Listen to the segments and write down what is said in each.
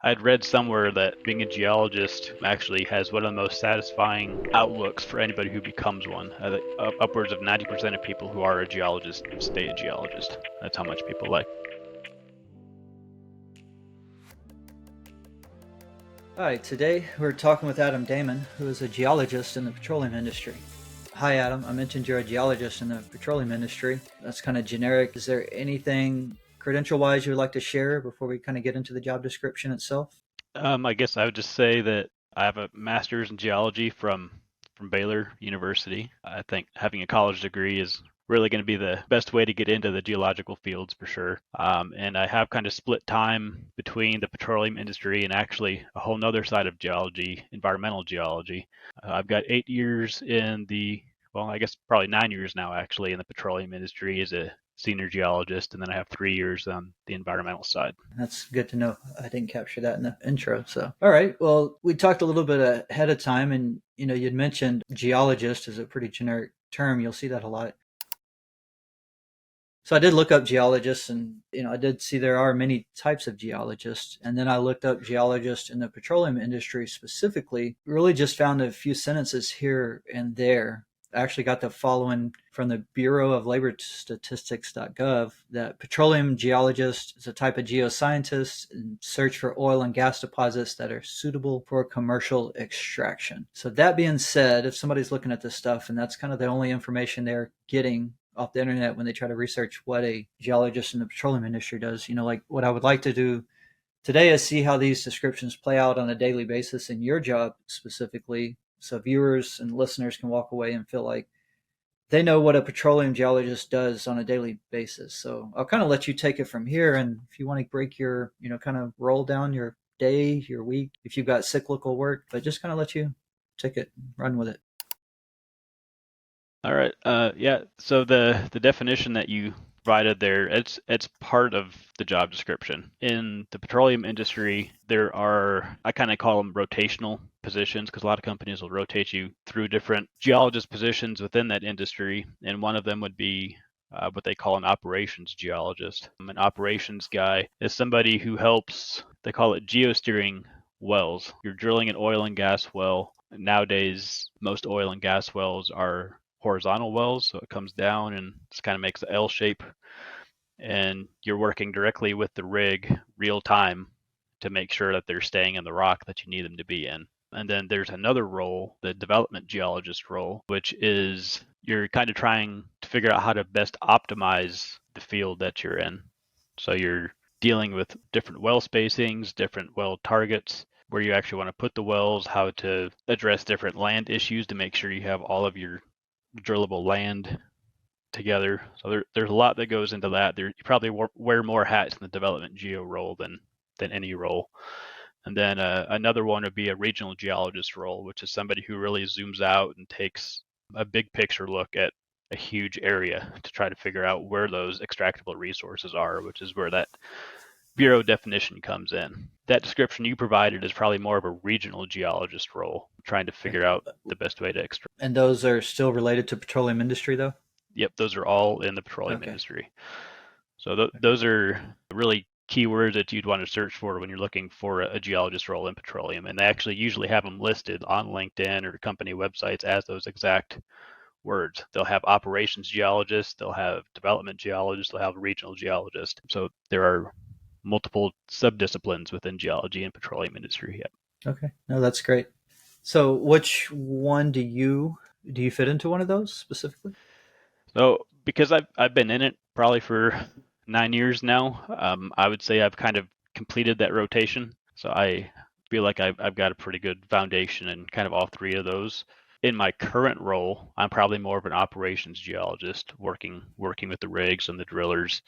I'd read somewhere that being a geologist actually has one of the most satisfying outlooks for anybody who becomes one. Upwards of 90% of people who are a geologist stay a geologist. That's how much people like. Hi, today we're talking with Adam Damon, who is a geologist in the petroleum industry. Hi, Adam. I mentioned you're a geologist in the petroleum industry. That's kind of generic. Is there anything credential wise you would like to share before we kind of get into the job description itself? I guess I would just say that I have a master's in geology from Baylor University. I think having a college degree is really going to be the best way to get into the geological fields for sure. And I have kind of split time between the petroleum industry and actually a whole nother side of geology, environmental geology. I've got 8 years in well, I guess probably 9 years now actually in the petroleum industry as a senior geologist, and then I have 3 years on the environmental side. That's good to know. I didn't capture that in the intro. So, all right. Well, we talked a little bit ahead of time, and you'd mentioned geologist is a pretty generic term. You'll see that a lot. So I did look up geologists, and I did see there are many types of geologists. And then I looked up geologists in the petroleum industry specifically. Really, just found a few sentences here and there. I actually got the following from the Bureau of Labor Statistics.gov that petroleum geologist is a type of geoscientist in search for oil and gas deposits that are suitable for commercial extraction. So that being said, if somebody's looking at this stuff and that's kind of the only information they're getting off the internet when they try to research what a geologist in the petroleum industry does, like what I would like to do today is see how these descriptions play out on a daily basis in your job specifically, so viewers and listeners can walk away and feel like they know what a petroleum geologist does on a daily basis. So I'll kind of let you take it from here. And if you want to break your, kind of roll down your day, your week, if you've got cyclical work, but just kind of let you take it, run with it. All right. Yeah. So the definition that you provided there, it's part of the job description. In the petroleum industry, there are, I kind of call them rotational positions because a lot of companies will rotate you through different geologist positions within that industry, and one of them would be what they call an operations geologist. An operations guy is somebody who helps, they call it geosteering wells. You're drilling an oil and gas well. Nowadays, most oil and gas wells are horizontal wells, so it comes down and just kind of makes the L shape, and you're working directly with the rig real time to make sure that they're staying in the rock that you need them to be in. And then there's another role, the development geologist role, which is you're kind of trying to figure out how to best optimize the field that you're in. So you're dealing with different well spacings, different well targets, where you actually want to put the wells, how to address different land issues to make sure you have all of your drillable land together. So there's a lot that goes into that. You probably wear more hats in the development geo role than any role. And then another one would be a regional geologist role, which is somebody who really zooms out and takes a big picture look at a huge area to try to figure out where those extractable resources are, which is where that bureau definition comes in. That description you provided is probably more of a regional geologist role, trying to Okay. figure out the best way to extract. And those are still related to petroleum industry, though? Yep, those are all in the petroleum Okay. industry. So Okay. those are really keywords that you'd want to search for when you're looking for a geologist role in petroleum. And they actually usually have them listed on LinkedIn or company websites as those exact words. They'll have operations geologists, they'll have development geologists, they'll have regional geologists. So there are multiple subdisciplines within geology and petroleum industry. Yep. Okay. No, that's great. So which one do you fit into one of those specifically? So because I've been in it probably for 9 years now, I would say I've kind of completed that rotation. So I feel like I've got a pretty good foundation in kind of all three of those. In my current role, I'm probably more of an operations geologist, working with the rigs and the drillers.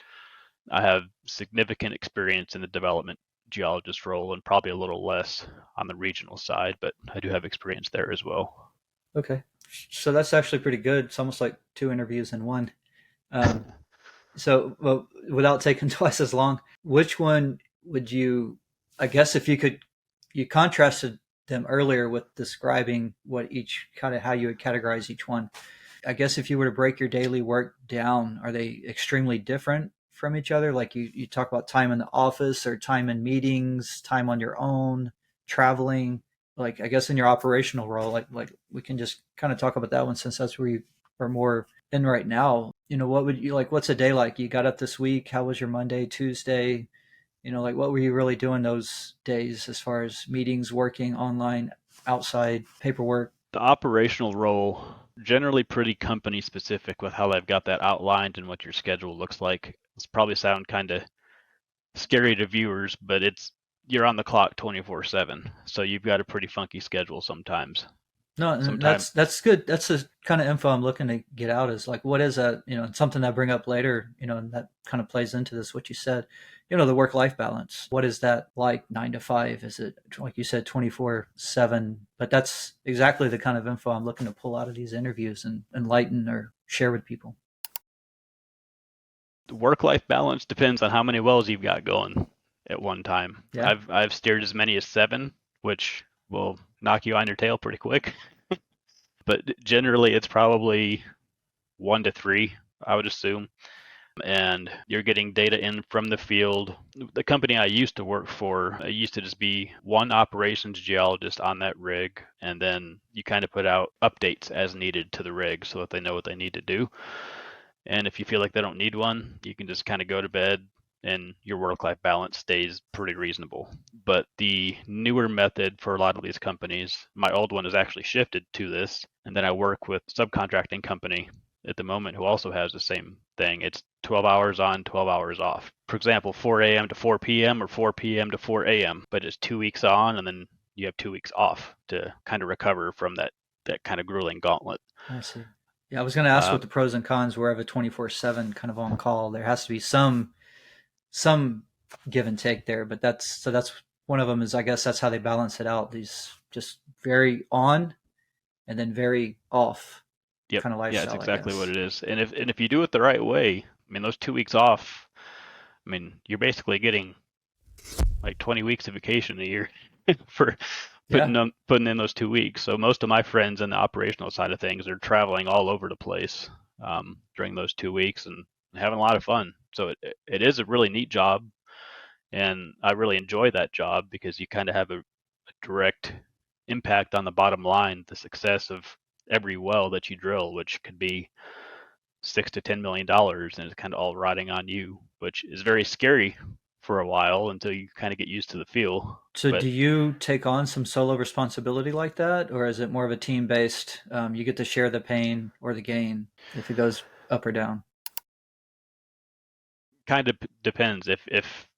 I have significant experience in the development geologist role and probably a little less on the regional side, but I do have experience there as well. Okay. So that's actually pretty good. It's almost like two interviews in one. Um, so, well, without taking twice as long, which one would you, I guess, if you contrasted them earlier with describing what each kind of how you would categorize each one. I guess if you were to break your daily work down, are they extremely different from each other? Like you talk about time in the office or time in meetings, time on your own, traveling. Like I guess in your operational role, like we can just kind of talk about that one since that's where you are more in right now. What would you like? What's a day like? You got up this week. How was your Monday, Tuesday? Like what were you really doing those days as far as meetings, working online, outside, paperwork? The operational role generally pretty company specific with how they've got that outlined and what your schedule looks like. It's probably sound kind of scary to viewers, but you're on the clock 24/7. So you've got a pretty funky schedule sometimes. No, and Sometimes that's good. That's the kind of info I'm looking to get out is like, what is that? Something that I bring up later. And that kind of plays into this. What you said, the work life balance. What is that like? 9 to 5? Is it like you said, 24/7? But that's exactly the kind of info I'm looking to pull out of these interviews and enlighten or share with people. the work-life balance depends on how many wells you've got going at one time. Yeah. I've steered as many as 7, which will knock you on your tail pretty quick. But generally, it's probably 1 to 3, I would assume. And you're getting data in from the field. The company I used to work for, I used to just be one operations geologist on that rig, and then you kind of put out updates as needed to the rig so that they know what they need to do. And if you feel like they don't need one, you can just kind of go to bed and your work-life balance stays pretty reasonable. But the newer method for a lot of these companies, my old one has actually shifted to this, and then I work with a subcontracting company at the moment who also has the same thing. It's 12 hours on, 12 hours off. For example, 4 a.m. to 4 p.m. or 4 p.m. to 4 a.m., but it's 2 weeks on and then you have 2 weeks off to kind of recover from that kind of grueling gauntlet. I see. Yeah, I was going to ask what Um, the pros and cons were of a 24/7 kind of on call. There has to be some give and take there, but that's one of them is I guess that's how they balance it out. These just very on and then very off yep, kind of yeah, it's lifestyle, I exactly what guess. it is. And if you do it the right way, I mean, those 2 weeks off, I mean, you're basically getting like 20 weeks of vacation a year for Yeah. putting in those 2 weeks. So most of my friends in the operational side of things are traveling all over the place during those 2 weeks and having a lot of fun. So it is a really neat job, and I really enjoy that job because you kind of have a direct impact on the bottom line, the success of every well that you drill, which could be $6 to $10 million, and it's kind of all riding on you, which is very scary for a while until you kind of get used to the feel. So But do you take on some solo responsibility like that, or is it more of a team based? You get to share the pain or the gain if it goes up or down. kind of depends if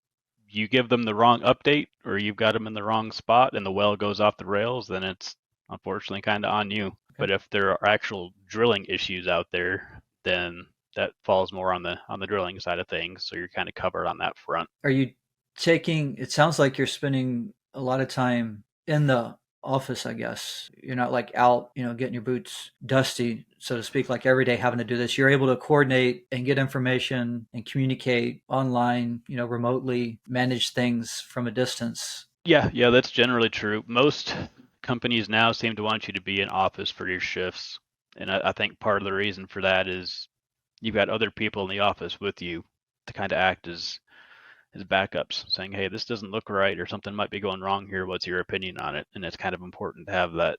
you give them the wrong update or you've got them in the wrong spot and the well goes off the rails, then it's unfortunately kind of on you. Okay. But if there are actual drilling issues out there, then that falls more on the drilling side of things. So you're kind of covered on that front. Are you taking? It sounds like you're spending a lot of time in the office. I guess you're not like out, getting your boots dusty, so to speak, like every day having to do this. You're able to coordinate and get information and communicate online, remotely, manage things from a distance. Yeah, that's generally true. Most companies now seem to want you to be in office for your shifts. And I think part of the reason for that is you've got other people in the office with you to kind of act as backups, saying, hey, this doesn't look right or something might be going wrong here. What's your opinion on it? And it's kind of important to have that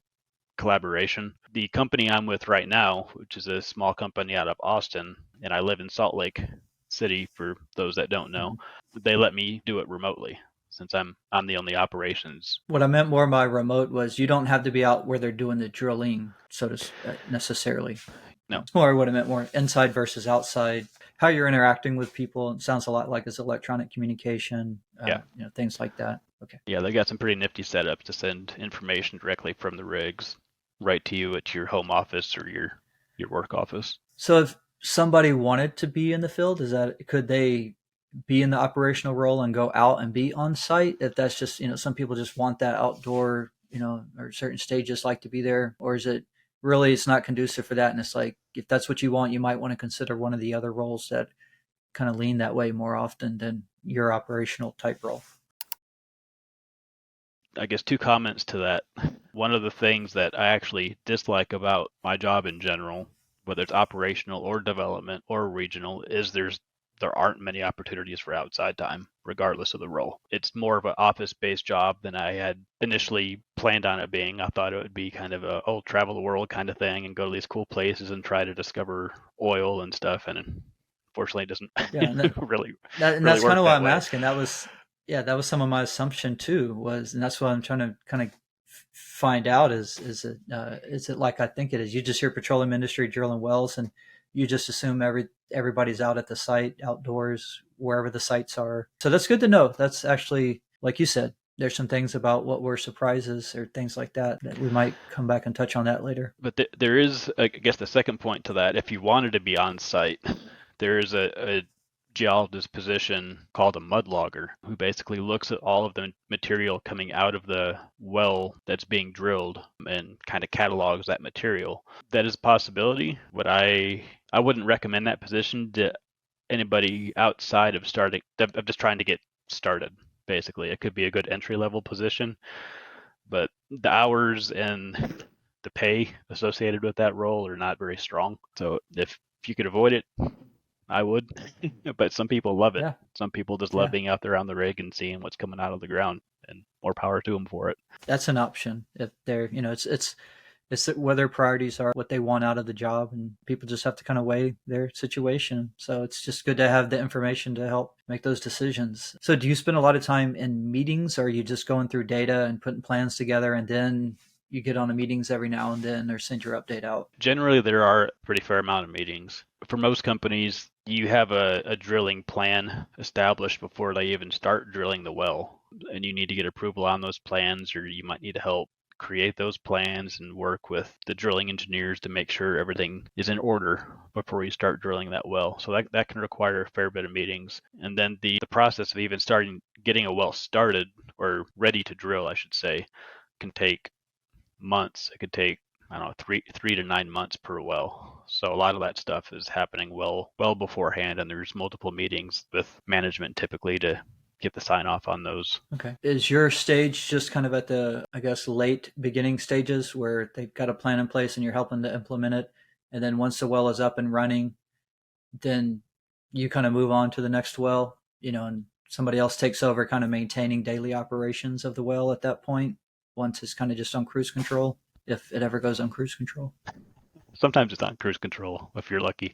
collaboration. The company I'm with right now, which is a small company out of Austin, and I live in Salt Lake City for those that don't know, Mhm. they let me do it remotely since I'm the only operations. What I meant more by remote was you don't have to be out where they're doing the drilling, necessarily. No, It's more what I meant more inside versus outside. How you're interacting with people. It sounds a lot like it's electronic communication, yeah, things like that. Okay. yeah, they got some pretty nifty setups to send information directly from the rigs right to you at your home office or your work office. So if somebody wanted to be in the field, could they be in the operational role and go out and be on site? If that's just, some people just want that outdoor, or certain stages like to be there, or is it really it's not conducive for that? And it's like if that's what you want, you might want to consider one of the other roles that kind of lean that way more often than your operational type role. I guess two comments to that. One of the things that I actually dislike about my job in general, whether it's operational or development or regional, is there's there aren't many opportunities for outside time, regardless of the role. It's more of an office-based job than I had initially planned on it being. I thought it would be kind of a, oh, travel the world kind of thing and go to these cool places and try to discover oil and stuff. And unfortunately, it Yeah, and doesn't really, and really that's kind work of why that I'm way. asking. That was yeah, that was some of my assumption too. Was and that's what I'm trying to kind of find out is it like I think it is? You just hear petroleum industry drilling wells, and you just assume everybody's out at the site, outdoors, wherever the sites are. So that's good to know. That's actually like you said. There's some things about what were surprises or things like that that we might come back and touch on that later. But there is, I guess, the second point to that. If you wanted to be on site, there is a geologist position called a mudlogger who basically looks at all of the material coming out of the well that's being drilled and kind of catalogs that material. That is a possibility, but I wouldn't recommend that position to anybody outside of starting of just trying to get started. Basically, it could be a good entry level position, but the hours and the pay associated with that role are not very strong. So if you could avoid it, I would. But some people love it. Yeah, Some people just love yeah. being out there on the rig and seeing what's coming out of the ground, and more power to them for it. That's an option if they're it's where their priorities are, what they want out of the job, and people just have to kind of weigh their situation. So it's just good to have the information to help make those decisions. So do you spend a lot of time in meetings, or are you just going through data and putting plans together, and then you get on the meetings every now and then or send your update out? Generally, there are a pretty fair amount of meetings. For most companies, you have a drilling plan established before they even start drilling the well, and you need to get approval on those plans, or you might need to help create those plans and work with the drilling engineers to make sure everything is in order before you start drilling that well. So that can require a fair bit of meetings. And then the process of even starting getting a well started or ready to drill, I should say, can take months. It could take, I don't know, three to 9 months per well. So a lot of that stuff is happening well beforehand, and there's multiple meetings with management typically to get the sign off on those. Okay. Is your stage just kind of at the, I guess, late beginning stages where they've got a plan in place and you're helping to implement it? And then once the well is up and running, then you kind of move on to the next well, and somebody else takes over kind of maintaining daily operations of the well at that point, once it's kind of just on cruise control, if it ever goes on cruise control. Sometimes it's on cruise control if you're lucky.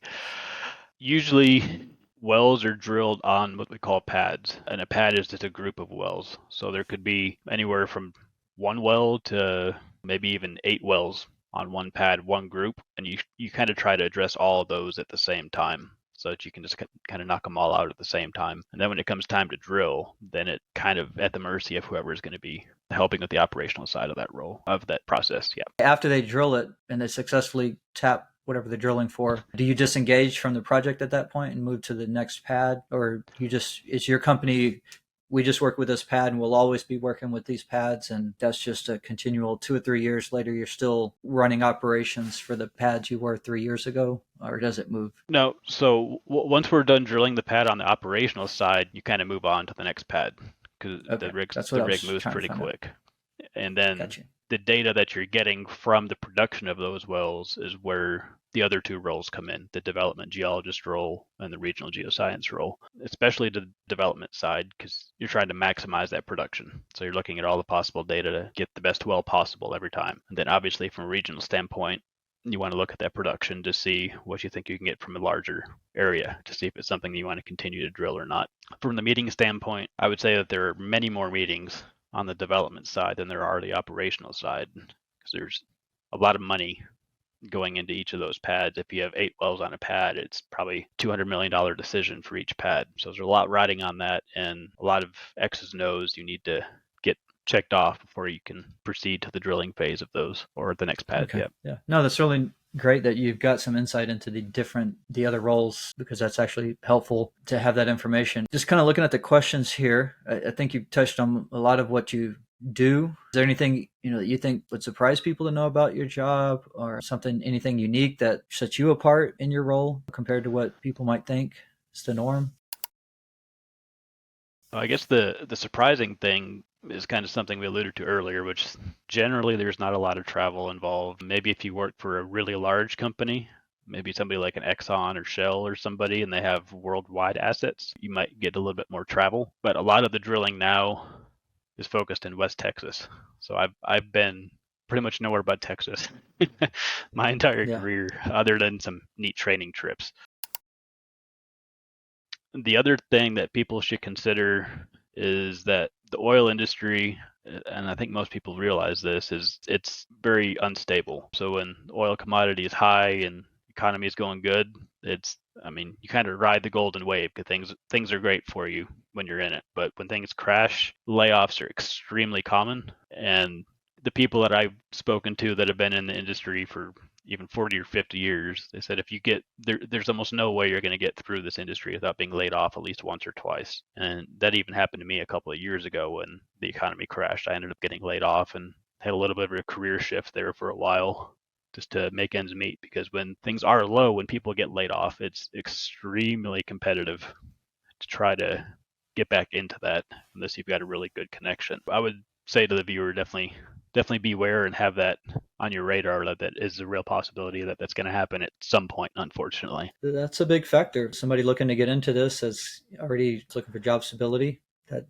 Usually, wells are drilled on what we call pads, and a pad is just a group of wells. So there could be anywhere from one well to maybe even 8 wells on one pad, one group, and you kind of try to address all of those at the same time so that you can just kind of knock them all out at the same time. And then when it comes time to drill, then it kind of at the mercy of whoever is going to be helping with the operational side of that role of that process. Yeah. After they drill it and they successfully tap whatever they're drilling for, do you disengage from the project at that point and move to the next pad? Or it's your company, we just work with this pad and we'll always be working with these pads, and that's just a continual 2 or 3 years later you're still running operations for the pads you were 3 years ago, or does it move? No, so once we're done drilling the pad on the operational side, you kind of move on to the next pad because Okay, that's what the I rig was moves trying to pretty find out. quick. And then Gotcha. the data that you're getting from the production of those wells is where the other two roles come in, the development geologist role and the regional geoscience role, especially the development side, because you're trying to maximize that production. So you're looking at all the possible data to get the best well possible every time. And then obviously from a regional standpoint, you want to look at that production to see what you think you can get from a larger area to see if it's something you want to continue to drill or not. From the meeting standpoint, I would say that there are many more meetings on the development side than there are the operational side because there's a lot of money going into each of those pads. If you have 8 wells on a pad, it's probably $200 million decision for each pad. So there's a lot riding on that and a lot of X's and O's you need to get checked off before you can proceed to the drilling phase of those or the next pad. Okay. Yeah. Yeah. No, that's really great that you've got some insight into the other roles, because that's actually helpful to have that information. Just kind of looking at the questions here, I think you've touched on a lot of what you do. Is there anything, that you think would surprise people to know about your job, or anything unique that sets you apart in your role compared to what people might think is the norm? I guess the surprising thing is kind of something we alluded to earlier, which generally there's not a lot of travel involved. Maybe if you work for a really large company, maybe somebody like an Exxon or Shell or somebody, and they have worldwide assets, you might get a little bit more travel. But a lot of the drilling now is focused in West Texas. So I've been pretty much nowhere but Texas my entire Yeah. career, other than some neat training trips. The other thing that people should consider is that the oil industry, and I think most people realize this, is it's very unstable. So when the oil commodity is high and economy is going good, I mean, you kind of ride the golden wave because things are great for you when you're in it. But when things crash, layoffs are extremely common. And the people that I've spoken to that have been in the industry for even 40 or 50 years, they said if you get there's almost no way you're going to get through this industry without being laid off at least once or twice. And that even happened to me a couple of years ago when the economy crashed. I ended up getting laid off and had a little bit of a career shift there for a while just to make ends meet, because when things are low, when people get laid off, it's extremely competitive to try to get back into that unless you've got a really good connection. I would say to the viewer, definitely beware and have that on your radar, that is a real possibility that's going to happen at some point, unfortunately. That's a big factor. Somebody looking to get into this is already looking for job stability.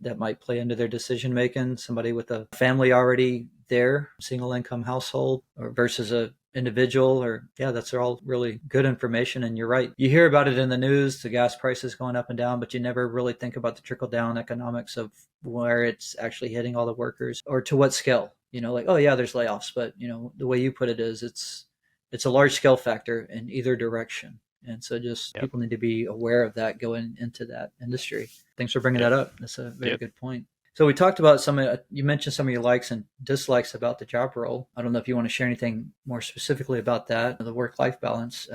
That might play into their decision making. Somebody with a family already there, single income household, or versus a individual, or yeah, that's all really good information. And you're right. You hear about it in the news, the gas prices going up and down, but you never really think about the trickle down economics of where it's actually hitting all the workers or to what scale. Like, oh yeah, there's layoffs, but the way you put it is it's a large scale factor in either direction. And so just Yep. people need to be aware of that going into that industry. Thanks for bringing Yep. that up. That's a very Yep. good point. So we talked about you mentioned some of your likes and dislikes about the job role. I don't know if you want to share anything more specifically about that, the work-life balance,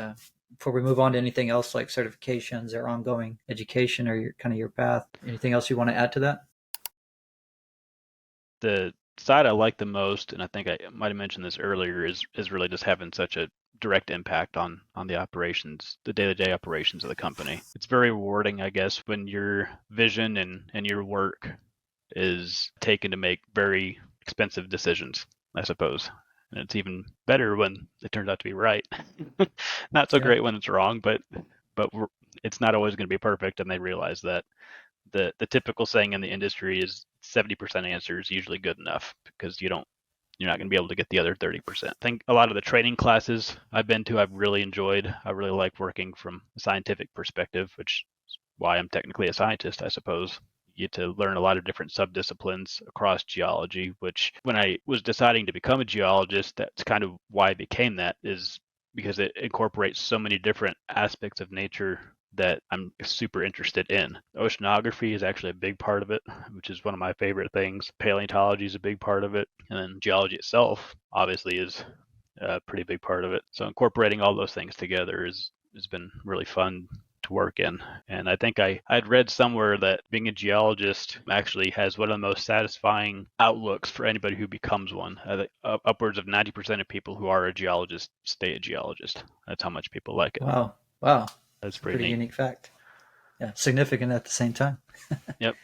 before we move on to anything else like certifications or ongoing education or your path. Anything else you want to add to that? The side I like the most, and I think I might have mentioned this earlier, is really just having such a direct impact on the operations, the day-to-day operations of the company. It's very rewarding, I guess, when your vision and your work is taken to make very expensive decisions, I suppose. And it's even better when it turns out to be right. Not so Yeah. great when it's wrong, but it's not always going to be perfect, and they realize that. The typical saying in the industry is 70% answer is usually good enough, because you're not going to be able to get the other 30%. I think a lot of the training classes I've been to, I've really enjoyed. I really like working from a scientific perspective, which is why I'm technically a scientist, I suppose. You get to learn a lot of different subdisciplines across geology, which when I was deciding to become a geologist, that's kind of why I became that, is because it incorporates so many different aspects of nature that I'm super interested in. Oceanography is actually a big part of it, which is one of my favorite things. Paleontology is a big part of it. And then geology itself, obviously, is a pretty big part of it. So incorporating all those things together has been really fun to work in. And I think I'd read somewhere that being a geologist actually has one of the most satisfying outlooks for anybody who becomes one. I think upwards of 90% of people who are a geologist stay a geologist. That's how much people like it. Wow. Wow. That's It's a pretty pretty neat. unique fact. Yeah. Significant at the same time. Yep.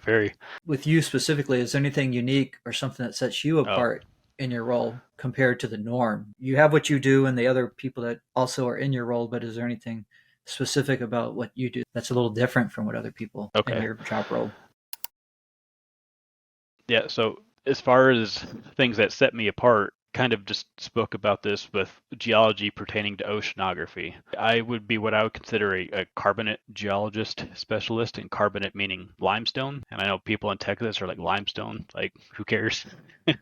Very. With you specifically, is there anything unique or something that sets you Oh, apart in your role compared to the norm? You have what you do and the other people that also are in your role, but is there anything specific about what you do that's a little different from what other people in okay. your job role? Yeah. So as far as things that set me apart, kind of just spoke about this with geology pertaining to oceanography. I would be what I would consider a carbonate geologist specialist, and carbonate meaning limestone. And I know people in Texas are like, limestone, like who cares? Yeah.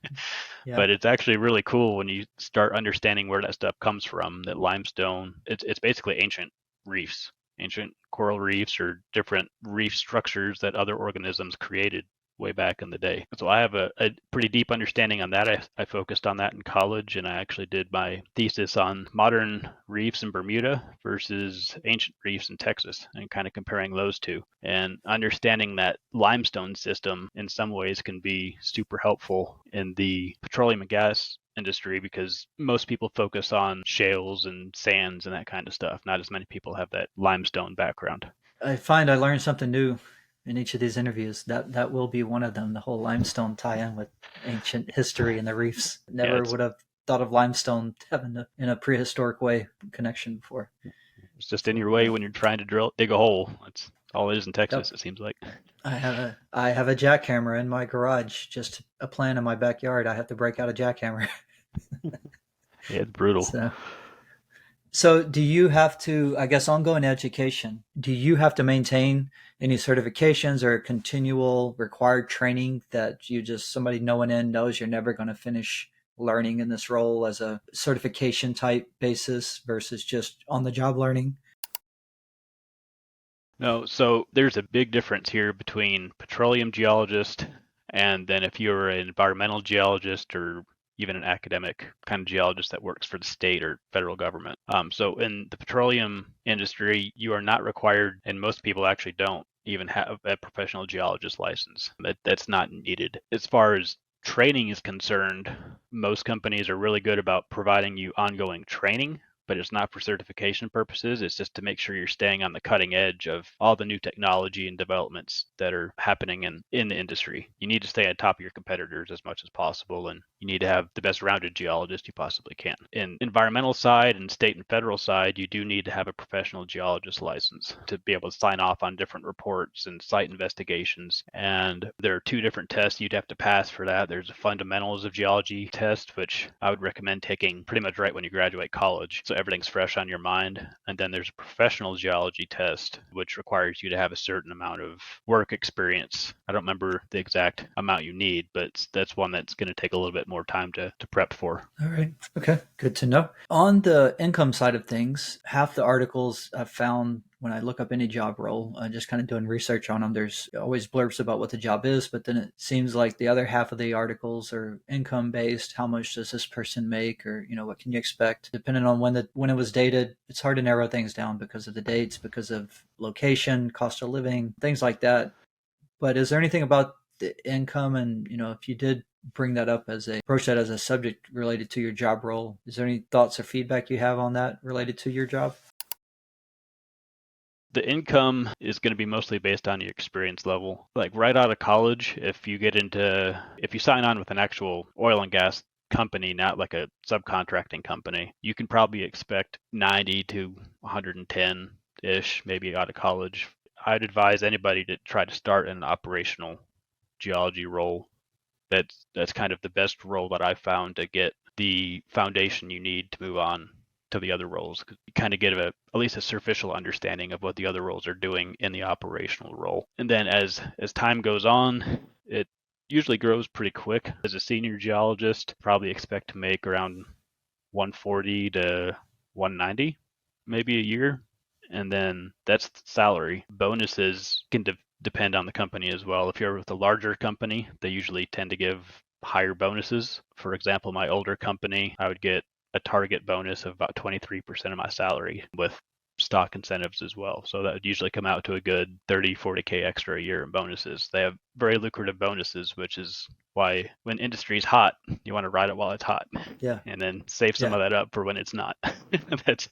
But it's actually really cool when you start understanding where that stuff comes from. That limestone, it's basically ancient reefs, ancient coral reefs, or different reef structures that other organisms created way back in the day. So I have a pretty deep understanding on that. I focused on that in college, and I actually did my thesis on modern reefs in Bermuda versus ancient reefs in Texas, and kind of comparing those two. And understanding that limestone system in some ways can be super helpful in the petroleum and gas industry, because most people focus on shales and sands and that kind of stuff. Not as many people have that limestone background. I find I learn something new in each of these interviews. That will be one of them, the whole limestone tie in with ancient history and the reefs. Yeah, Never it's would have thought of limestone having in a prehistoric way connection before. It's just in So your way when you're trying to dig a hole. That's all it is in yep. Texas, it seems like. I have a jackhammer in my garage, just a plant in my backyard. I have to break out a jackhammer. Yeah, it's brutal. So so do you have to, I guess, ongoing education, do you have to maintain any certifications or continual required training that you just, somebody knowing in knows you're never going to finish learning in this role as a certification type basis versus just on the job learning? No, so there's a big difference here between petroleum geologist and then if you're an environmental geologist or even an academic kind of geologist that works for the state or federal government. So in the petroleum industry, you are not required, and most people actually don't even have a professional geologist license. That's not needed. As far as training is concerned, most companies are really good about providing you ongoing training, but it's not for certification purposes. It's just to make sure you're staying on the cutting edge of all the new technology and developments that are happening in the industry. You need to stay on top of your competitors as much as possible, and you need to have the best rounded geologist you possibly can. In environmental side and state and federal side, you do need to have a professional geologist license to be able to sign off on different reports and site investigations. And there are two different tests you'd have to pass for that. There's a fundamentals of geology test, which I would recommend taking pretty much right when you graduate college, so everything's fresh on your mind. And then there's a professional geology test, which requires you to have a certain amount of work experience. I don't remember the exact amount you need, but that's one that's going to take a little bit more time to prep for. All right. Okay. Good to know. On the income side of things, half the articles I've found when I look up any job role, just kind of doing research on them, there's always blurbs about what the job is, but then it seems like the other half of the articles are income based. How much does this person make, or what can you expect? Depending on when it was dated, it's hard to narrow things down because of the dates, because of location, cost of living, things like that. But is there anything about the income, and if you did bring that up as a approach that as a subject related to your job role, is there any thoughts or feedback you have on that related to your job? The income is going to be mostly based on your experience level. Like right out of college, if you sign on with an actual oil and gas company, not like a subcontracting company, you can probably expect 90 to 110 ish, maybe out of college. I'd advise anybody to try to start in an operational geology role. That's kind of the best role that I've found to get the foundation you need to move on to the other roles. You kind of get at least a superficial understanding of what the other roles are doing in the operational role. And then as time goes on, it usually grows pretty quick. As a senior geologist, probably expect to make around 140 to 190 maybe a year, and then that's the salary. Bonuses can depend on the company as well. If you're with a larger company, they usually tend to give higher bonuses. For example, my older company, I would get a target bonus of about 23% of my salary with stock incentives as well. So that would usually come out to a good 30, 40K extra a year in bonuses. They have very lucrative bonuses, which is why when industry is hot, you want to ride it while it's hot Yeah. and then save some Yeah. of that up for when it's not. That's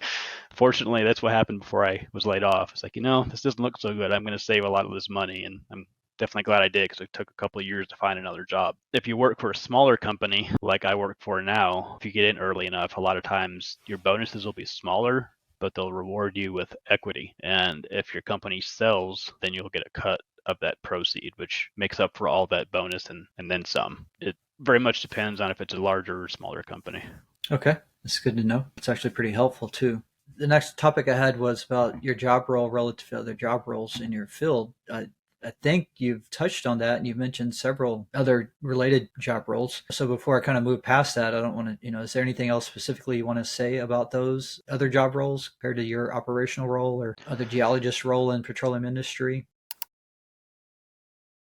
Fortunately, that's what happened before I was laid off. It's like, this doesn't look so good. I'm going to save a lot of this money, and I'm definitely glad I did because it took a couple of years to find another job. If you work for a smaller company like I work for now, if you get in early enough, a lot of times your bonuses will be smaller, but they'll reward you with equity. And if your company sells, then you'll get a cut of that proceed, which makes up for all that bonus and then some. It very much depends on if it's a larger or smaller company. Okay. That's good to know. It's actually pretty helpful too. The next topic I had was about your job role relative to other job roles in your field. I think you've touched on that, and you've mentioned several other related job roles. So before I kind of move past that, I don't want to, is there anything else specifically you want to say about those other job roles compared to your operational role or other geologist role in petroleum industry?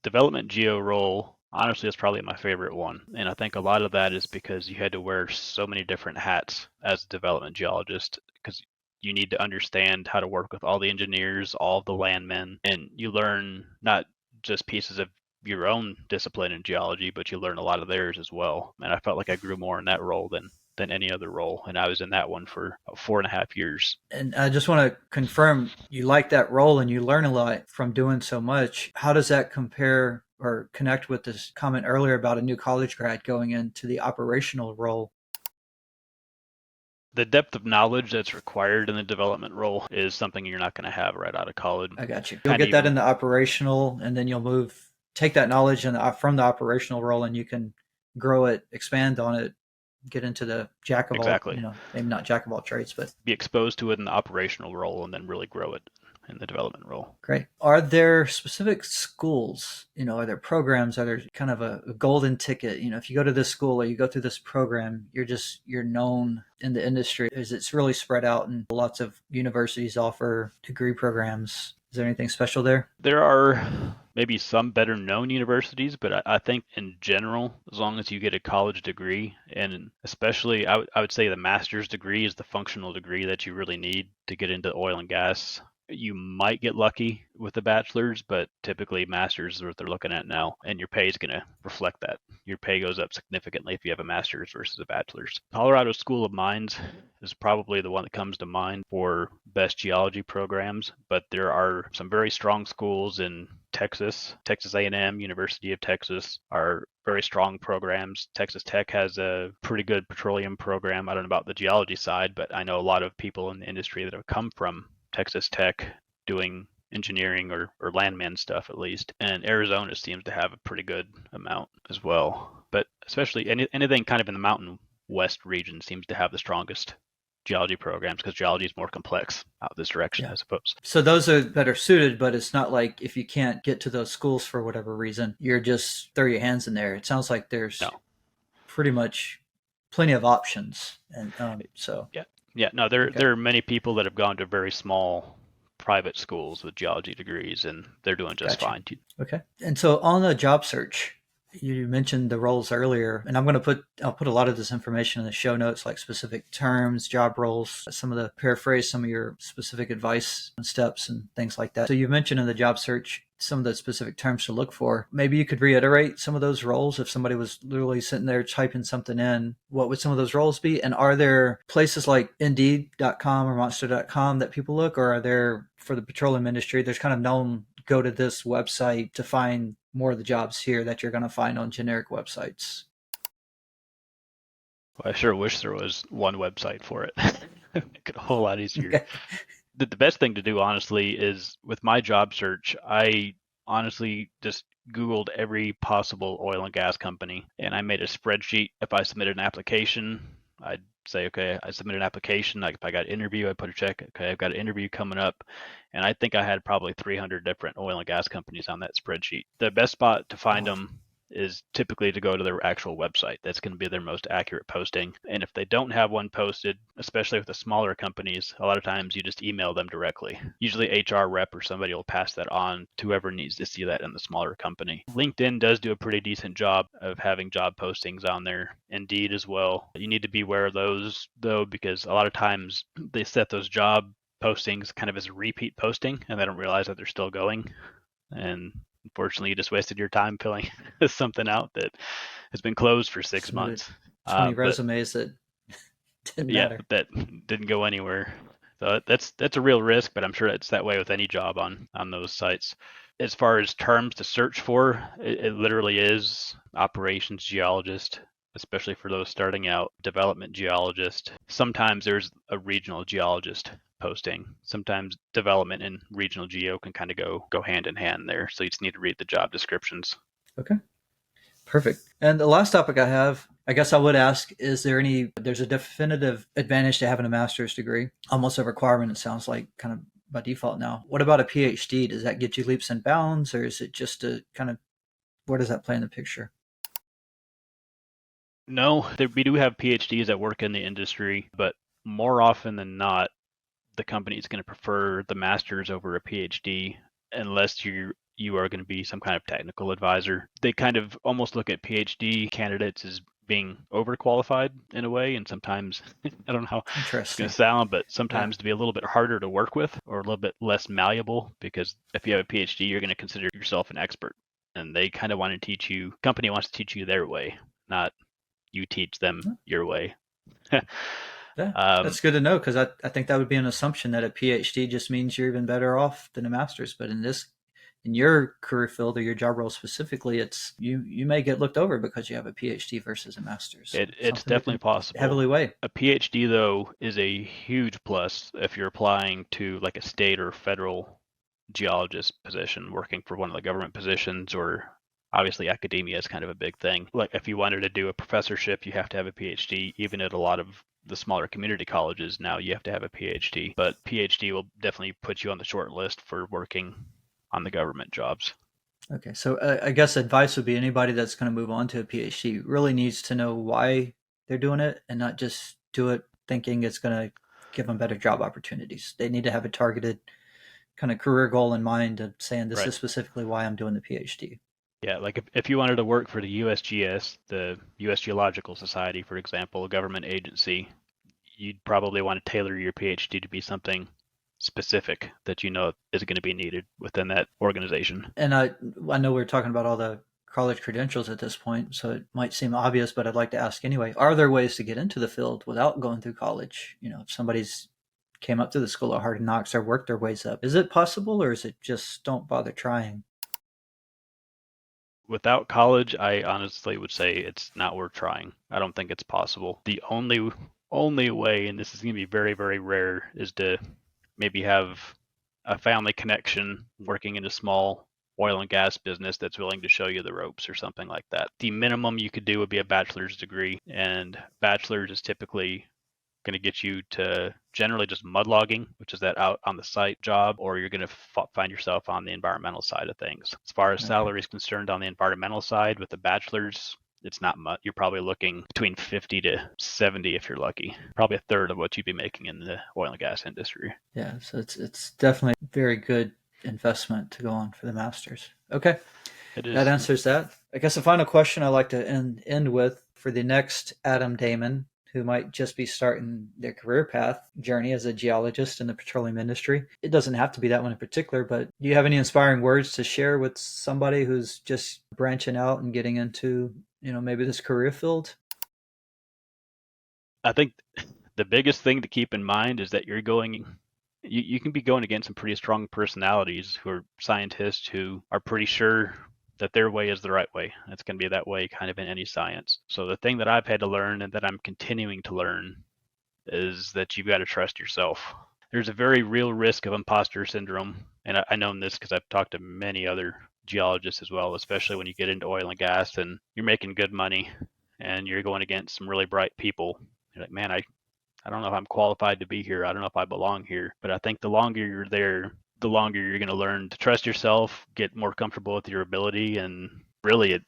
Development geo role, honestly, is probably my favorite one. And I think a lot of that is because you had to wear so many different hats as a development geologist because you need to understand how to work with all the engineers, all the landmen, and you learn not just pieces of your own discipline in geology, but you learn a lot of theirs as well. And I felt like I grew more in that role than any other role. And I was in that one for 4.5 years. And I just want to confirm you like that role and you learn a lot from doing so much. How does that compare or connect with this comment earlier about a new college grad going into the operational role? The depth of knowledge that's required in the development role is something you're not going to have right out of college. I got you. You'll Kind of get that in even the operational, and then you'll take that knowledge from the operational role, and you can grow it, expand on it, get into the jack of all, exactly maybe not jack of all trades, but be exposed to it in the operational role and then really grow it in the development role. great. Are there specific schools? Are there programs? Are there kind of a golden ticket? If you go to this school or you go through this program, you're known in the industry. Is it's really spread out, and lots of universities offer degree programs? Is there anything special there? There are maybe some better known universities, but I think in general, as long as you get a college degree, and especially I would say the master's degree is the functional degree that you really need to get into oil and gas. You might get lucky with the bachelor's, but typically master's is what they're looking at now, and your pay is going to reflect that. Your pay goes up significantly if you have a master's versus a bachelor's. Colorado School of Mines is probably the one that comes to mind for best geology programs, but there are some very strong schools in Texas. Texas A&M, University of Texas are very strong programs. Texas Tech has a pretty good petroleum program. I don't know about the geology side, but I know a lot of people in the industry that have come from Texas Tech doing engineering or landman stuff at least. And Arizona seems to have a pretty good amount as well. But especially anything kind of in the Mountain West region seems to have the strongest geology programs because geology is more complex out this direction, Yeah. I suppose. So those are better suited, but it's not like if you can't get to those schools for whatever reason, you're just throw your hands in there. It sounds like there's No. pretty much plenty of options, and so Yeah. Yeah. No, there okay, there are many people that have gone to very small private schools with geology degrees and they're doing just gotcha. fine. Okay, and so on the job search, you mentioned the roles earlier, and I'll put a lot of this information in the show notes, like specific terms, job roles, some of the paraphrase some of your specific advice and steps and things like that. So you mentioned in the job search some of the specific terms to look for. Maybe you could reiterate some of those roles if somebody was literally sitting there typing something in. What would some of those roles be? And are there places like Indeed.com or Monster.com that people look, or are there for the petroleum industry? There's kind of known go to this website to find more of the jobs here that you're going to find on generic websites. Well, I sure wish there was one website for it. Make it a whole lot easier. Okay. The best thing to do, honestly, is with my job search, I honestly just Googled every possible oil and gas company and I made a spreadsheet. If I submitted an application, I'd say, okay, I submitted an application. Like if I got an interview, I put a check. Okay, I've got an interview coming up. And I think I had probably 300 different oil and gas companies on that spreadsheet. The best spot to find Wow. them is typically to go to their actual website. That's going to be their most accurate posting. And if they don't have one posted, especially with the smaller companies, a lot of times you just email them directly. Usually HR rep or somebody will pass that on to whoever needs to see that in the smaller company. LinkedIn does do a pretty decent job of having job postings on there. Indeed as well. You need to be aware of those though, because a lot of times they set those job postings kind of as a repeat posting and they don't realize that they're still going. And unfortunately, you just wasted your time filling something out that has been closed for six Submitted months. 20 But resumes that didn't yeah, matter. that didn't go anywhere. So that's a real risk, but I'm sure it's that way with any job on those sites. As far as terms to search for, it literally is operations geologist, especially for those starting out, development geologist. Sometimes there's a regional geologist posting. Sometimes development and regional geo can kind of go hand in hand there. So you just need to read the job descriptions. Okay. Perfect. And the last topic I have, I guess I would ask, there's a definitive advantage to having a master's degree, almost a requirement, it sounds like, kind of by default now. What about a PhD? Does that get you leaps and bounds, or is it just a kind of, where does that play in the picture? No, we do have PhDs that work in the industry, but more often than not, the company is going to prefer the master's over a PhD unless you are going to be some kind of technical advisor. They kind of almost look at PhD candidates as being overqualified in a way, and sometimes I don't know how it's going to Interesting. sound, but Yeah. sometimes to be a little bit harder to work with or a little bit less malleable because if you have a PhD, you're going to consider yourself an expert, and they kind of want to teach you. Company wants to teach you their way, not you teach them your way. Yeah, um, that's good to know because I think that would be an assumption that a PhD just means you're even better off than a master's. But in this in your career field or your job role specifically, it's you may get looked over because you have a PhD versus a master's. So It's something to definitely possible. heavily weigh. A PhD, though, is a huge plus if you're applying to like a state or federal geologist position, working for one of the government positions, or obviously academia is kind of a big thing. Like if you wanted to do a professorship, you have to have a PhD. Even at a lot of the smaller community colleges now, you have to have a PhD. But PhD will definitely put you on the short list for working on the government jobs. Okay, so I guess advice would be anybody that's going to move on to a PhD really needs to know why they're doing it and not just do it thinking it's going to give them better job opportunities. They need to have a targeted kind of career goal in mind of saying this Right. is specifically why I'm doing the PhD. Yeah, like if you wanted to work for the USGS, the U.S. Geological Society, for example, a government agency, you'd probably want to tailor your PhD to be something specific that you know is going to be needed within that organization. And I know we're talking about all the college credentials at this point, so it might seem obvious, but I'd like to ask anyway. Are there ways to get into the field without going through college? You know, if somebody's came up through the school of hard knocks or worked their ways up, is it possible, or is it just don't bother trying? Without college, I honestly would say it's not worth trying. I don't think it's possible. The only way, and this is going to be very, very rare, is to maybe have a family connection working in a small oil and gas business that's willing to show you the ropes or something like that. The minimum you could do would be a bachelor's degree, and bachelor's is typically going to get you to generally just mudlogging, which is that out on the site job, or you're going to find yourself on the environmental side of things. As far as Okay. salary is concerned on the environmental side with the bachelor's, it's not much. You're probably looking between 50 to 70 if you're lucky. Probably a third of what you'd be making in the oil and gas industry. Yeah, so it's definitely a very good investment to go on for the masters. Okay, It that is. answers that. I guess the final question I like to end with for the next Adam Damon, who might just be starting their career path journey as a geologist in the petroleum industry. It doesn't have to be that one in particular, but do you have any inspiring words to share with somebody who's just branching out and getting into, maybe this career field? I think the biggest thing to keep in mind is that you can be going against some pretty strong personalities who are scientists who are pretty sure that their way is the right way. It's going to be that way kind of in any science. So the thing that I've had to learn and that I'm continuing to learn is that you've got to trust yourself. There's a very real risk of imposter syndrome, and I know this because I've talked to many other geologists as well, especially when you get into oil and gas and you're making good money and you're going against some really bright people. You're like, man, I don't know if I'm qualified to be here. I don't know if I belong here. But I think the longer you're there, the longer you're going to learn to trust yourself, get more comfortable with your ability, and really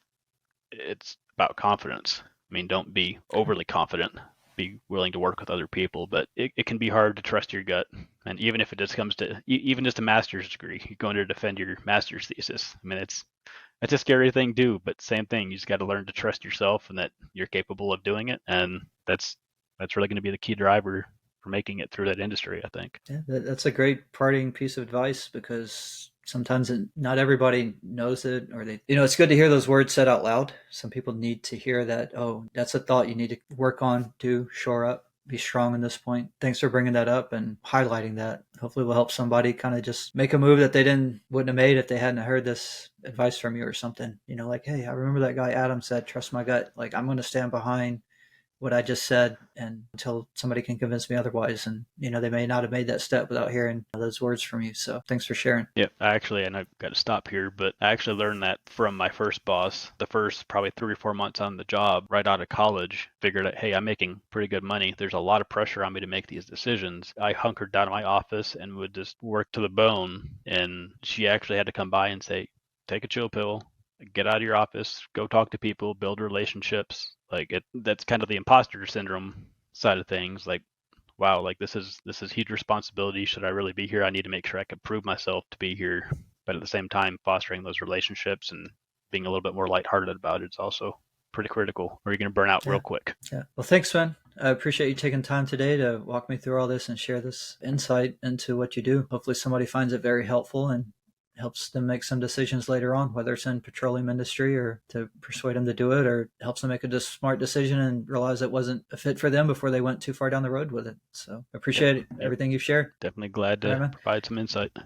it's about confidence. I mean, don't be Okay. overly confident. Be willing to work with other people, but it can be hard to trust your gut. And even if it just comes to even just a master's degree, you're going to defend your master's thesis. I mean, it's a scary thing too, but same thing. You just got to learn to trust yourself and that you're capable of doing it, and that's really going to be the key driver for making it through that industry, I think. Yeah, that's a great parting piece of advice because sometimes not everybody knows it, or it's good to hear those words said out loud. Some people need to hear that, oh, that's a thought you need to work on, do, shore up, be strong in this point. Thanks for bringing that up and highlighting that. Hopefully, we'll help somebody kind of just make a move that they wouldn't have made if they hadn't heard this advice from you or something. Like, hey, I remember that guy Adam said, trust my gut. Like, I'm going to stand behind what I just said and until somebody can convince me otherwise. And, they may not have made that step without hearing those words from you. So thanks for sharing. Yeah, and I've got to stop here, but I actually learned that from my first boss. The first probably 3 or 4 months on the job, right out of college, figured out, hey, I'm making pretty good money. There's a lot of pressure on me to make these decisions. I hunkered down in my office and would just work to the bone. And she actually had to come by and say, take a chill pill, get out of your office, go talk to people, build relationships. That's kind of the imposter syndrome side of things. Like, wow, like this is huge responsibility. Should I really be here? I need to make sure I can prove myself to be here. But at the same time, fostering those relationships and being a little bit more lighthearted about it's also pretty critical, or you're going to burn out real Yeah. quick. Yeah. Well, thanks, Sven. I appreciate you taking time today to walk me through all this and share this insight into what you do. Hopefully somebody finds it very helpful and helps them make some decisions later on, whether it's in petroleum industry or to persuade them to do it, or helps them make a smart decision and realize it wasn't a fit for them before they went too far down the road with it. So I Yep, appreciate yep. everything you've shared. Definitely glad All right, to man. provide some insight.